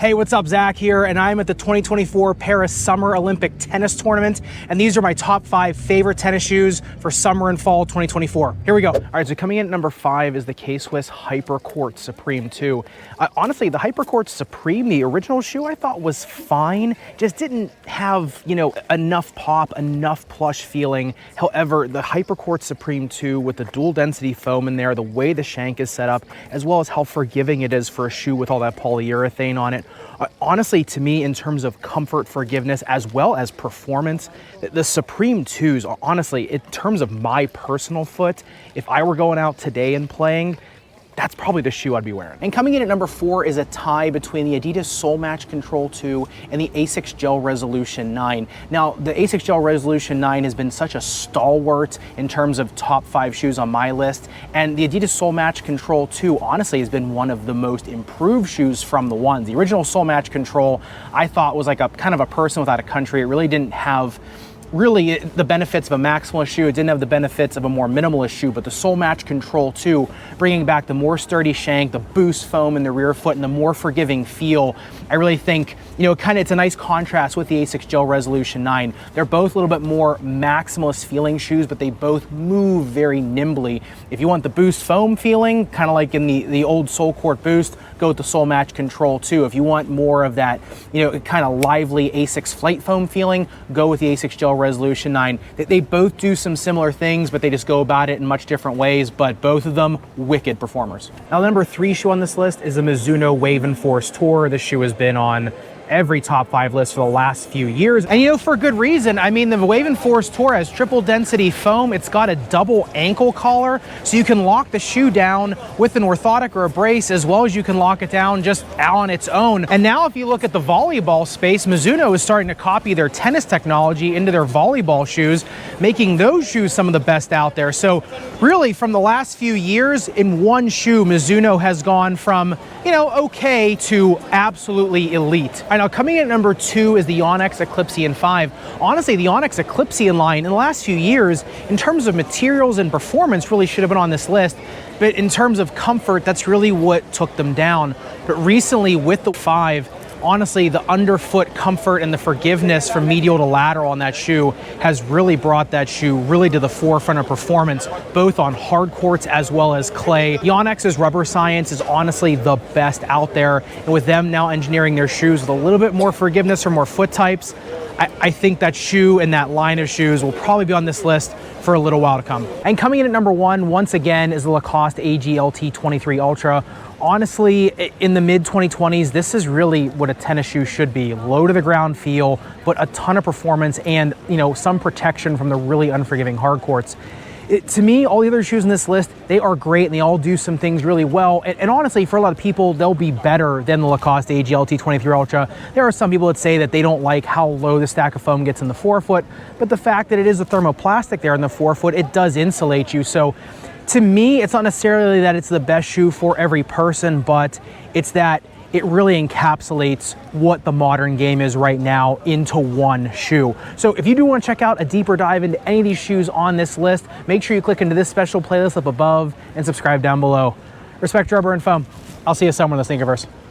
Hey, what's up? Zach here, and I'm at the 2024 Paris Summer Olympic Tennis Tournament, and these are my top 5 favorite tennis shoes for summer and fall 2024. Here we go. All right, so coming in at number 5 is the K-Swiss Hypercourt Supreme 2. Honestly, the Hypercourt Supreme, the original shoe, I thought was fine, just didn't have, enough pop, enough plush feeling. However, the Hypercourt Supreme 2 with the dual density foam in there, the way the shank is set up, as well as how forgiving it is for a shoe with all that polyurethane on it. Honestly, to me, in terms of comfort, forgiveness, as well as performance, the Supreme 2s, honestly, in terms of my personal foot, if I were going out today and playing, that's probably the shoe I'd be wearing. And coming in at number 4 is a tie between the Adidas Soul Match Control 2 and the ASICS Gel Resolution 9. Now, the ASICS Gel Resolution 9 has been such a stalwart in terms of top 5 shoes on my list, and the Adidas Soul Match Control 2 honestly has been one of the most improved shoes from the ones. The original Soul Match Control, I thought, was like a kind of a person without a country. It really didn't have the benefits of a maximalist shoe. It didn't have the benefits of a more minimalist shoe, but the Soul Match Control 2, bringing back the more sturdy shank, the boost foam in the rear foot, and the more forgiving feel, I really think, it's a nice contrast with the ASICS Gel Resolution 9. They're both a little bit more maximalist feeling shoes, but they both move very nimbly. If you want the boost foam feeling, kind of like in the old Soul Court Boost, go with the Soul Match Control 2. If you want more of that, kind of lively ASICS Flight Foam feeling, go with the ASICS Gel Resolution 9. They both do some similar things, but they just go about it in much different ways, but both of them wicked performers. Now, the number 3 shoe on this list is the Mizuno Wave and Force Tour. This shoe has been on every top 5 list for the last few years. And for good reason. I mean, the Wave and Force Tour has triple density foam. It's got a double ankle collar, so you can lock the shoe down with an orthotic or a brace, as well as you can lock it down just on its own. And now if you look at the volleyball space, Mizuno is starting to copy their tennis technology into their volleyball shoes, making those shoes some of the best out there. So really, from the last few years, in one shoe, Mizuno has gone from, okay to absolutely elite. Now, coming in at number 2 is the Onyx Eclipsean 5. Honestly, the Onyx Eclipsean line in the last few years, in terms of materials and performance, really should have been on this list. But in terms of comfort, that's really what took them down. But recently with the 5, honestly, the underfoot comfort and the forgiveness from medial to lateral on that shoe has really brought that shoe really to the forefront of performance, both on hard courts as well as clay. The Onyx's rubber science is honestly the best out there, and with them now engineering their shoes with a little bit more forgiveness for more foot types, I think that shoe and that line of shoes will probably be on this list for a little while to come. And coming in at number 1, once again, is the Lacoste AGLT 23 Ultra. Honestly, in the mid-2020s, this is really what a tennis shoe should be. Low to the ground feel, but a ton of performance and, some protection from the really unforgiving hard courts. To me, all the other shoes in this list, they are great and they all do some things really well. And honestly, for a lot of people, they'll be better than the Lacoste AGLT 23 Ultra. There are some people that say that they don't like how low the stack of foam gets in the forefoot, but the fact that it is a thermoplastic there in the forefoot, it does insulate you. So to me, it's not necessarily that it's the best shoe for every person, but it's that it really encapsulates what the modern game is right now into one shoe. So if you do want to check out a deeper dive into any of these shoes on this list, make sure you click into this special playlist up above and subscribe down below. Respect rubber and foam. I'll see you somewhere in the sneakerverse.